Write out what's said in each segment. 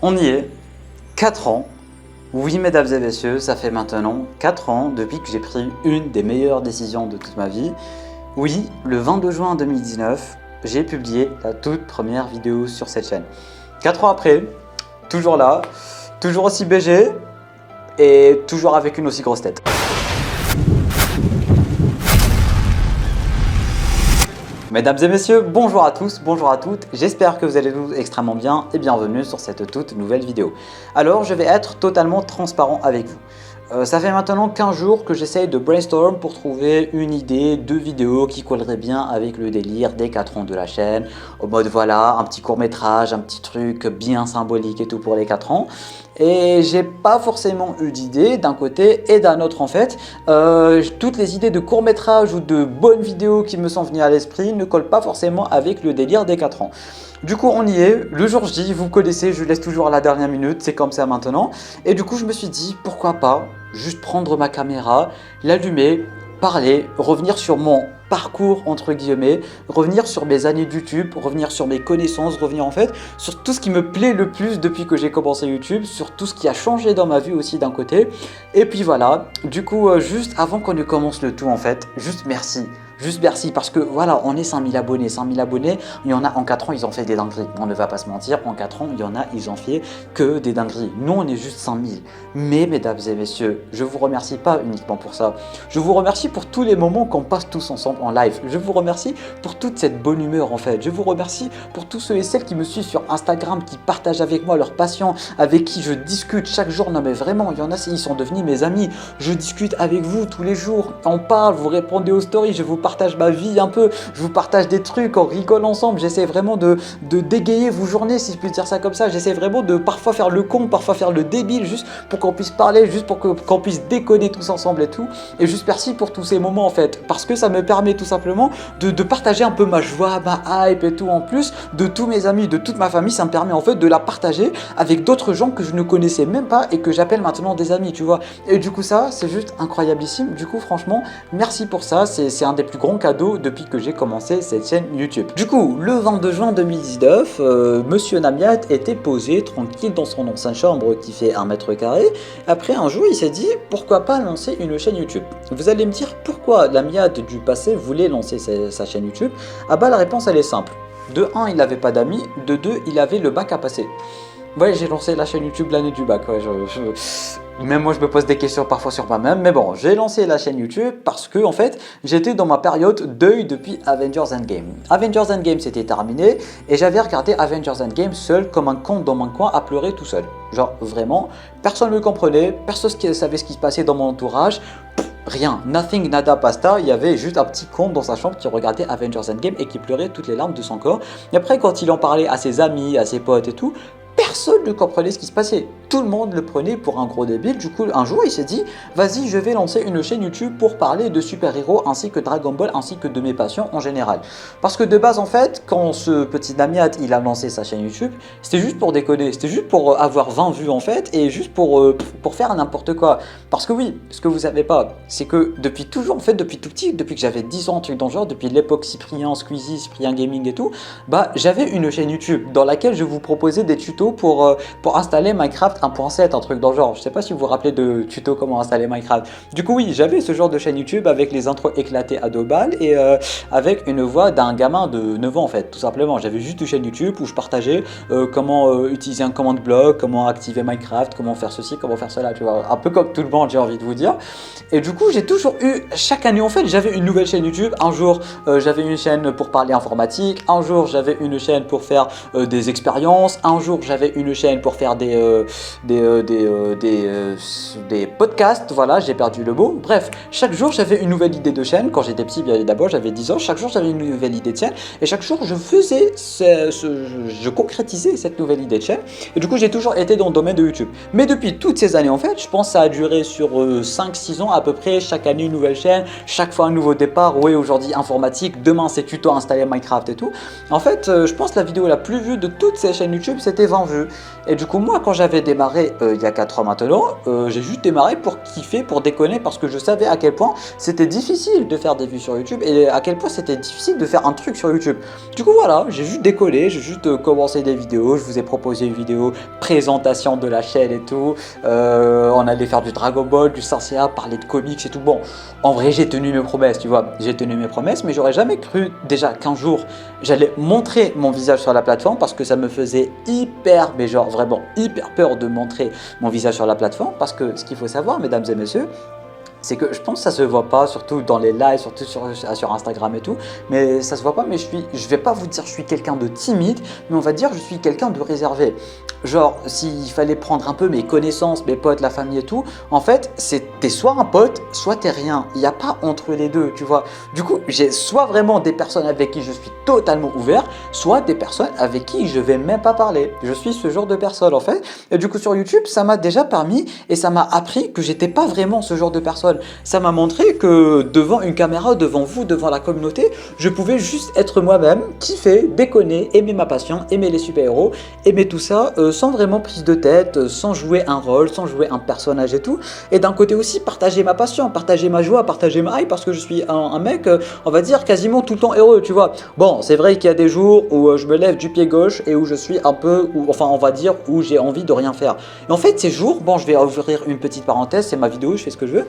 On y est, 4 ans. Oui, mesdames et messieurs, ça fait maintenant 4 ans depuis que j'ai pris une des meilleures décisions de toute ma vie. Oui, le 22 juin 2019, j'ai publié la toute première vidéo sur cette chaîne. 4 ans après, toujours là, toujours aussi BG et toujours avec une aussi grosse tête. Mesdames et messieurs, bonjour à tous, bonjour à toutes, j'espère que vous allez tous extrêmement bien et bienvenue sur cette toute nouvelle vidéo. Alors je vais être totalement transparent avec vous. Ça fait maintenant 15 jours que j'essaye de brainstorm pour trouver une idée de vidéo qui collerait bien avec le délire des 4 ans de la chaîne. Au mode voilà, un petit court métrage, un petit truc bien symbolique et tout pour les 4 ans. Et j'ai pas forcément eu d'idée d'un côté et d'un autre en fait. Toutes les idées de court métrage ou de bonnes vidéos qui me sont venues à l'esprit ne collent pas forcément avec le délire des 4 ans. Du coup on y est, le jour J, vous connaissez, je laisse toujours à la dernière minute, c'est comme ça maintenant. Et du coup je me suis dit pourquoi pas juste prendre ma caméra, l'allumer, parler, revenir sur mon parcours entre guillemets, revenir sur mes années de YouTube, revenir sur mes connaissances, revenir en fait sur tout ce qui me plaît le plus depuis que j'ai commencé YouTube, sur tout ce qui a changé dans ma vie aussi d'un côté. Et puis voilà, du coup juste avant qu'on ne commence le tout en fait, juste merci. Juste merci parce que voilà, on est 5000 abonnés. 5000 abonnés, il y en a en 4 ans, ils ont fait des dingueries. On ne va pas se mentir, en 4 ans, il y en a, ils ont fait que des dingueries. Nous, on est juste 5000. Mais mesdames et messieurs, je vous remercie pas uniquement pour ça. Je vous remercie pour tous les moments qu'on passe tous ensemble en live. Je vous remercie pour toute cette bonne humeur en fait. Je vous remercie pour tous ceux et celles qui me suivent sur Instagram, qui partagent avec moi leur passion, avec qui je discute chaque jour. Non mais vraiment, il y en a, ils sont devenus mes amis. Je discute avec vous tous les jours. On parle, vous répondez aux stories, je vous partage ma vie un peu, je vous partage des trucs, on rigole ensemble, j'essaie vraiment de dégayer vos journées si je puis dire ça comme ça, j'essaie vraiment de parfois faire le con, parfois faire le débile juste pour qu'on puisse parler, juste pour qu'on puisse déconner tous ensemble et tout, et juste merci pour tous ces moments en fait, parce que ça me permet tout simplement de partager un peu ma joie, ma hype et tout en plus, de tous mes amis, de toute ma famille, ça me permet en fait de la partager avec d'autres gens que je ne connaissais même pas et que j'appelle maintenant des amis, tu vois, et du coup ça c'est juste incroyablissime, du coup franchement merci pour ça, c'est un des plus grands cadeaux depuis que j'ai commencé cette chaîne YouTube. Du coup, le 22 juin 2019, Monsieur Namiat était posé tranquille dans son ancienne chambre qui fait 1 mètre carré. Après un jour, il s'est dit pourquoi pas lancer une chaîne YouTube. Vous allez me dire pourquoi Namiat du passé voulait lancer sa chaîne YouTube. Ah bah la réponse elle est simple. De 1, il n'avait pas d'amis, de 2, il avait le bac à passer. Ouais, j'ai lancé la chaîne YouTube l'année du bac. Ouais, même moi, je me pose des questions parfois sur moi-même. Mais bon, j'ai lancé la chaîne YouTube parce que, en fait, j'étais dans ma période deuil depuis Avengers Endgame. Avengers Endgame, c'était terminé et j'avais regardé Avengers Endgame seul comme un con dans mon coin à pleurer tout seul. Genre, vraiment, personne ne me comprenait, personne ne savait ce qui se passait dans mon entourage. Rien, nothing, nada, pasta, il y avait juste un petit con dans sa chambre qui regardait Avengers Endgame et qui pleurait toutes les larmes de son corps. Et après, quand il en parlait à ses amis, à ses potes et tout, personne ne comprenait ce qui se passait. Tout le monde le prenait pour un gros débile. Du coup, un jour, il s'est dit « Vas-y, je vais lancer une chaîne YouTube pour parler de super-héros ainsi que Dragon Ball ainsi que de mes passions en général. » Parce que de base, en fait, quand ce petit Namiat, il a lancé sa chaîne YouTube, c'était juste pour déconner. C'était juste pour avoir 20 vues, en fait, et juste pour faire n'importe quoi. Parce que oui, ce que vous savez pas, c'est que depuis toujours, en fait, depuis tout petit, depuis que j'avais 10 ans, un truc dans le genre, depuis l'époque Cyprien, Squeezie, Cyprien Gaming et tout, bah, j'avais une chaîne YouTube dans laquelle je vous proposais des tutos pour installer Minecraft 1.7, un truc dans le genre. Je sais pas si vous vous rappelez de tutos comment installer Minecraft. Du coup oui, j'avais ce genre de chaîne YouTube avec les intros éclatées à 2 balles et avec une voix d'un gamin de 9 ans en fait, tout simplement. J'avais juste une chaîne YouTube où je partageais comment utiliser un command block, comment activer Minecraft, comment faire ceci, comment faire cela, tu vois. Un peu comme tout le monde, j'ai envie de vous dire. Et du coup, j'ai toujours eu, chaque année en fait, j'avais une nouvelle chaîne YouTube. Un jour, j'avais une chaîne pour parler informatique. Un jour, j'avais une chaîne pour faire des expériences. Un jour, j'avais une chaîne pour faire des podcasts, voilà, j'ai perdu le mot. Bref, chaque jour j'avais une nouvelle idée de chaîne. Quand j'étais petit, bien évidemment, j'avais 10 ans, chaque jour j'avais une nouvelle idée de chaîne et chaque jour je faisais, je concrétisais cette nouvelle idée de chaîne et du coup j'ai toujours été dans le domaine de YouTube. Mais depuis toutes ces années en fait, je pense que ça a duré sur 5-6 ans à peu près, chaque année une nouvelle chaîne, chaque fois un nouveau départ, oui aujourd'hui informatique, demain c'est tuto installer Minecraft et tout. En fait, je pense que la vidéo la plus vue de toutes ces chaînes YouTube c'était 20 vues. jeu. Et du coup moi quand j'avais démarré il y a 4 ans maintenant, j'ai juste démarré pour kiffer, pour déconner, parce que je savais à quel point c'était difficile de faire des vues sur YouTube et à quel point c'était difficile de faire un truc sur YouTube. Du coup voilà, j'ai juste décollé, j'ai juste commencé des vidéos, je vous ai proposé une vidéo présentation de la chaîne et tout, on allait faire du Dragon Ball, du Sanseiya, parler de comics et tout. Bon, en vrai j'ai tenu mes promesses, tu vois, j'ai tenu mes promesses, mais j'aurais jamais cru déjà qu'un jour j'allais montrer mon visage sur la plateforme, parce que ça me faisait hyper, mais genre vraiment hyper peur de montrer mon visage sur la plateforme, parce que ce qu'il faut savoir, mesdames et messieurs, c'est que je pense que ça se voit pas, surtout dans les lives, surtout sur Instagram et tout, mais ça se voit pas, mais je vais pas vous dire que je suis quelqu'un de timide, mais on va dire que je suis quelqu'un de réservé. Genre, s'il fallait prendre un peu mes connaissances, mes potes, la famille et tout, en fait, t'es soit un pote, soit t'es rien. Il n'y a pas entre les deux, tu vois. Du coup, j'ai soit vraiment des personnes avec qui je suis totalement ouvert, soit des personnes avec qui je vais même pas parler. Je suis ce genre de personne, en fait. Et du coup, sur YouTube, ça m'a déjà permis et ça m'a appris que j'étais pas vraiment ce genre de personne. Ça m'a montré que devant une caméra, devant vous, devant la communauté, je pouvais juste être moi-même, kiffer, déconner, aimer ma passion, aimer les super-héros, aimer tout ça, sans vraiment prise de tête, sans jouer un rôle, sans jouer un personnage et tout. Et d'un côté aussi, partager ma passion, partager ma joie, partager ma hype, parce que je suis un mec, on va dire, quasiment tout le temps heureux, tu vois. Bon, c'est vrai qu'il y a des jours où je me lève du pied gauche et où je suis un peu, enfin, on va dire, où j'ai envie de rien faire. Et en fait, ces jours, bon, je vais ouvrir une petite parenthèse, c'est ma vidéo, je fais ce que je veux.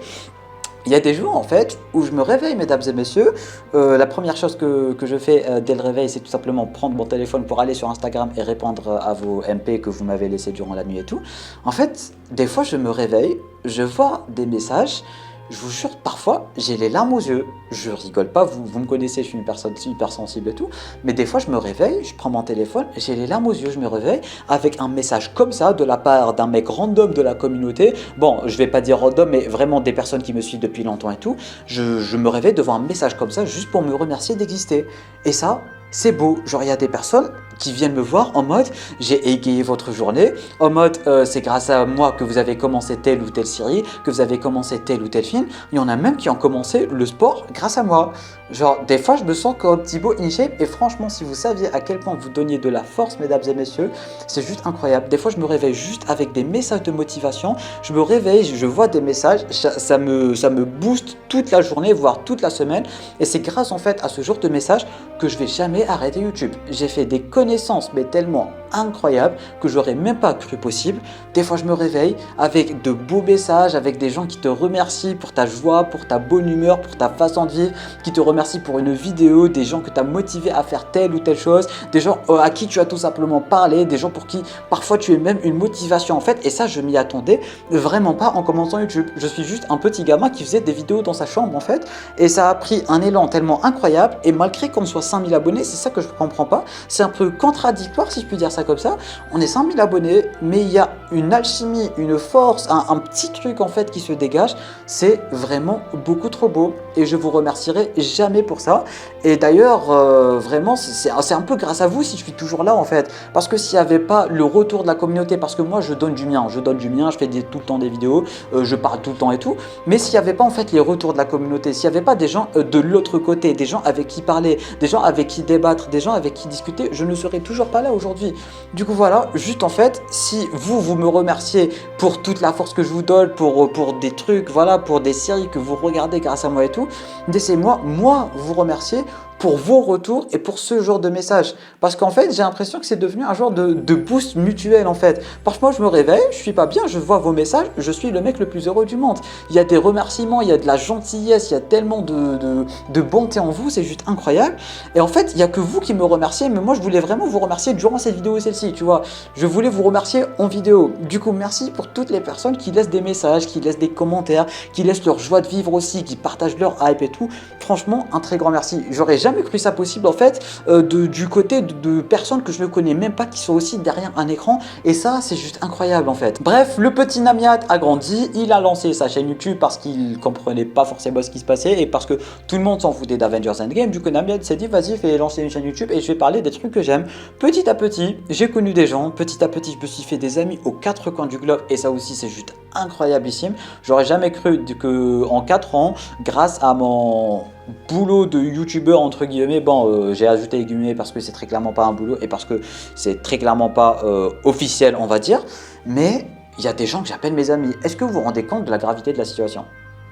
Il y a des jours en fait où je me réveille, mesdames et messieurs. La première chose que je fais dès le réveil, c'est tout simplement prendre mon téléphone pour aller sur Instagram et répondre à vos MP que vous m'avez laissés durant la nuit et tout. En fait, des fois je me réveille, je vois des messages. Je vous jure, parfois, j'ai les larmes aux yeux. Je rigole pas, vous me connaissez, je suis une personne hyper sensible et tout. Mais des fois, je me réveille, je prends mon téléphone, j'ai les larmes aux yeux, je me réveille avec un message comme ça de la part d'un mec random de la communauté. Bon, je vais pas dire random, mais vraiment des personnes qui me suivent depuis longtemps et tout. Je me réveille devant un message comme ça juste pour me remercier d'exister. Et ça, c'est beau. Genre, il y a des personnes qui viennent me voir en mode j'ai égayé votre journée, en mode c'est grâce à moi que vous avez commencé telle ou telle série, que vous avez commencé tel ou tel film. Il y en a même qui ont commencé le sport grâce à moi. Genre, des fois, je me sens comme Thibaut InShape et franchement, si vous saviez à quel point vous donniez de la force, mesdames et messieurs, c'est juste incroyable. Des fois, je me réveille juste avec des messages de motivation. Je me réveille, je vois des messages, ça me booste toute la journée, voire toute la semaine. Et c'est grâce en fait à ce genre de messages que je vais jamais arrêter YouTube. J'ai fait des connaissances, mais tellement incroyables que j'aurais même pas cru possible. Des fois, je me réveille avec de beaux messages, avec des gens qui te remercient pour ta joie, pour ta bonne humeur, pour ta façon de vivre, qui te remercient pour une vidéo, des gens que tu as motivé à faire telle ou telle chose, des gens à qui tu as tout simplement parlé, des gens pour qui parfois tu es même une motivation en fait. Et ça, je m'y attendais vraiment pas en commençant YouTube. Je suis juste un petit gamin qui faisait des vidéos dans sa chambre en fait, et ça a pris un élan tellement incroyable. Et malgré qu'on soit 5000 abonnés, c'est ça que je comprends pas, c'est un peu contradictoire si je puis dire ça comme ça. On est 5000 abonnés, mais il y a une alchimie, une force, un petit truc en fait qui se dégage. C'est vraiment beaucoup trop beau et je vous remercierai jamais pour ça. Et d'ailleurs, vraiment, c'est un peu grâce à vous si je suis toujours là en fait. Parce que s'il n'y avait pas le retour de la communauté, parce que moi je donne du mien, je fais tout le temps des vidéos, je parle tout le temps et tout. Mais s'il n'y avait pas en fait les retours de la communauté, s'il n'y avait pas des gens de l'autre côté, des gens avec qui parler, des gens avec qui débattre, des gens avec qui discuter, je ne serais toujours pas là aujourd'hui. Du coup voilà, juste en fait, si vous me remerciez pour toute la force que je vous donne, pour des trucs, voilà, pour des séries que vous regardez grâce à moi et tout, laissez-moi, moi, vous remercier pour vos retours et pour ce genre de message. Parce qu'en fait, j'ai l'impression que c'est devenu un genre de boost mutuel en fait. Parfois, je me réveille, je suis pas bien, je vois vos messages, je suis le mec le plus heureux du monde. Il y a des remerciements, il y a de la gentillesse, il y a tellement de bonté en vous, c'est juste incroyable. Et en fait, il n'y a que vous qui me remerciez, mais moi, je voulais vraiment vous remercier durant cette vidéo et celle-ci, tu vois. Je voulais vous remercier en vidéo. Du coup, merci pour toutes les personnes qui laissent des messages, qui laissent des commentaires, qui laissent leur joie de vivre aussi, qui partagent leur hype et tout. Franchement, un très grand merci. J'aurais jamais cru ça possible en fait du côté de personnes que je ne connais même pas qui sont aussi derrière un écran, et ça c'est juste incroyable en fait. Bref, le petit Namiat a grandi, il a lancé sa chaîne YouTube parce qu'il comprenait pas forcément ce qui se passait et parce que tout le monde s'en foutait d'Avengers Endgame. Du coup Namiat s'est dit vas-y, fais lancer une chaîne YouTube et je vais parler des trucs que j'aime. Petit à petit j'ai connu des gens, petit à petit je me suis fait des amis aux 4 coins du globe, et ça aussi c'est juste incroyablissime. J'aurais jamais cru que en 4 ans, grâce à mon boulot de youtubeur entre guillemets. Bon, j'ai ajouté les guillemets parce que c'est très clairement pas un boulot et parce que c'est très clairement pas officiel, on va dire. Mais il y a des gens que j'appelle mes amis. Est-ce que vous vous rendez compte de la gravité de la situation?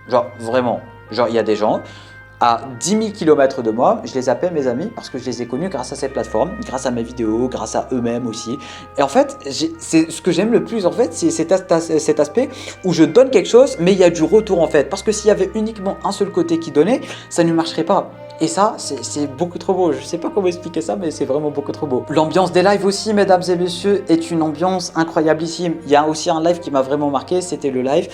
Genre vraiment, genre il y a des gens à 10 000 km de moi, je les appelle mes amis parce que je les ai connus grâce à ces plateformes, grâce à mes vidéos, grâce à eux-mêmes aussi. Et en fait, c'est ce que j'aime le plus en fait, c'est cet aspect où je donne quelque chose, mais il y a du retour en fait. Parce que s'il y avait uniquement un seul côté qui donnait, ça ne marcherait pas. Et ça, c'est beaucoup trop beau. Je sais pas comment expliquer ça, mais c'est vraiment beaucoup trop beau. L'ambiance des lives aussi, mesdames et messieurs, est une ambiance incroyablissime. Il y a aussi un live qui m'a vraiment marqué, c'était le live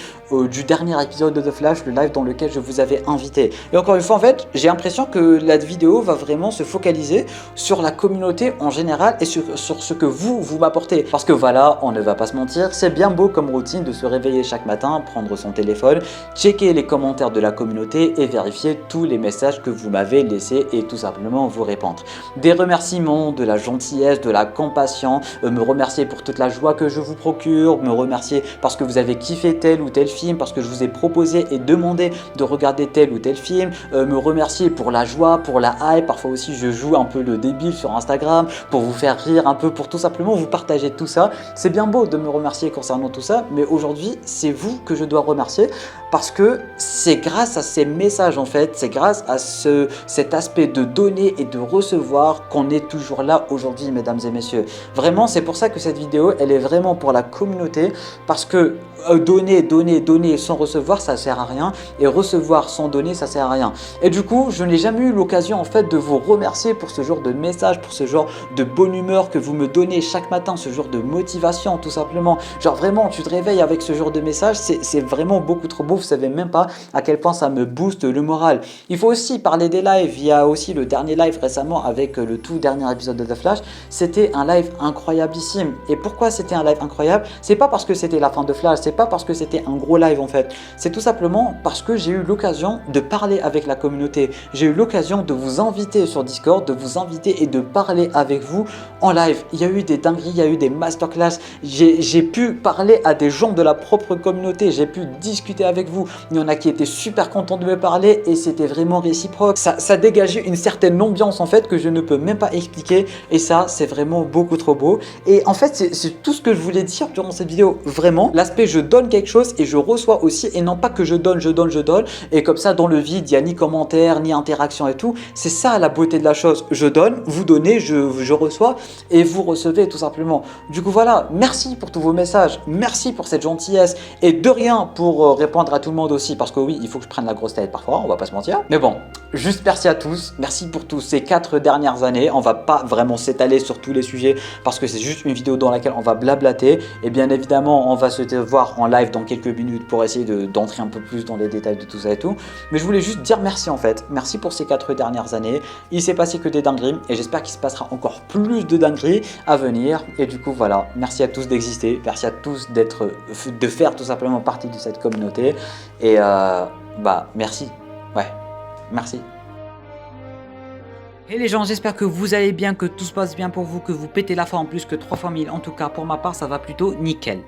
du dernier épisode de The Flash, le live dans lequel je vous avais invité. Et encore une fois, en fait, j'ai l'impression que la vidéo va vraiment se focaliser sur la communauté en général et sur ce que vous m'apportez. Parce que voilà, on ne va pas se mentir, c'est bien beau comme routine de se réveiller chaque matin, prendre son téléphone, checker les commentaires de la communauté et vérifier tous les messages que vous m'avez laissés et tout simplement vous répondre. Des remerciements, de la gentillesse, de la compassion, me remercier pour toute la joie que je vous procure, me remercier parce que vous avez kiffé tel ou tel film, parce que je vous ai proposé et demandé de regarder tel ou tel film, me remercier pour la joie, pour la hype. Parfois aussi je joue un peu le débile sur Instagram pour vous faire rire un peu, pour tout simplement vous partager tout ça. C'est bien beau de me remercier concernant tout ça, mais aujourd'hui c'est vous que je dois remercier parce que c'est grâce à ces messages en fait, c'est grâce à cet aspect de donner et de recevoir qu'on est toujours là aujourd'hui, mesdames et messieurs. Vraiment, c'est pour ça que cette vidéo elle est vraiment pour la communauté, parce que donner sans recevoir, ça sert à rien, et recevoir sans donner, ça sert à rien. Et du coup, je n'ai jamais eu l'occasion en fait de vous remercier pour ce genre de message, pour ce genre de bonne humeur que vous me donnez chaque matin, ce genre de motivation tout simplement. Genre vraiment, tu te réveilles avec ce genre de message, c'est vraiment beaucoup trop beau. Vous savez même pas à quel point ça me booste le moral. Il faut aussi parler des lives. Il y a aussi le dernier live récemment avec le tout dernier épisode de The Flash. C'était un live incroyablissime. Et pourquoi c'était un live incroyable? C'est pas parce que c'était la fin de Flash, c'est pas parce que c'était un gros live en fait. C'est tout simplement parce que j'ai eu l'occasion de parler avec la communauté. J'ai eu l'occasion de vous inviter sur Discord, de vous inviter et de parler avec vous en live. Il y a eu des dingueries, il y a eu des masterclass. J'ai pu parler à des gens de la propre communauté. J'ai pu discuter avec vous. Il y en a qui étaient super contents de me parler et c'était vraiment réciproque. Ça dégageait une certaine ambiance en fait que je ne peux même pas expliquer, et ça c'est vraiment beaucoup trop beau. Et en fait c'est tout ce que je voulais dire durant cette vidéo. Vraiment, l'aspect je donne quelque chose et je reçois aussi, et non pas que je donne et comme ça dans le vide il n'y a ni commentaire ni interaction et tout. C'est ça la beauté de la chose. Je donne, vous donnez, je reçois et vous recevez tout simplement. Du coup voilà, merci pour tous vos messages, merci pour cette gentillesse, et de rien pour répondre à tout le monde aussi, parce que oui, il faut que je prenne la grosse tête parfois, on va pas se mentir. Mais bon, juste merci à tous, merci pour tous ces 4 dernières années. On va pas vraiment s'étaler sur tous les sujets parce que c'est juste une vidéo dans laquelle on va blablater, et bien évidemment on va se voir en live dans quelques minutes pour essayer d'entrer un peu plus dans les détails de tout ça et tout. Mais je voulais juste dire merci en fait, merci pour ces 4 dernières années. Il s'est passé que des dingueries et j'espère qu'il se passera encore plus de dingueries à venir. Et du coup voilà, merci à tous d'exister, merci à tous de faire tout simplement partie de cette communauté. Et bah merci, ouais, merci. Hey les gens, j'espère que vous allez bien, que tout se passe bien pour vous, que vous pétez la forme plus que 3 fois 1000. En tout cas, pour ma part, ça va plutôt nickel.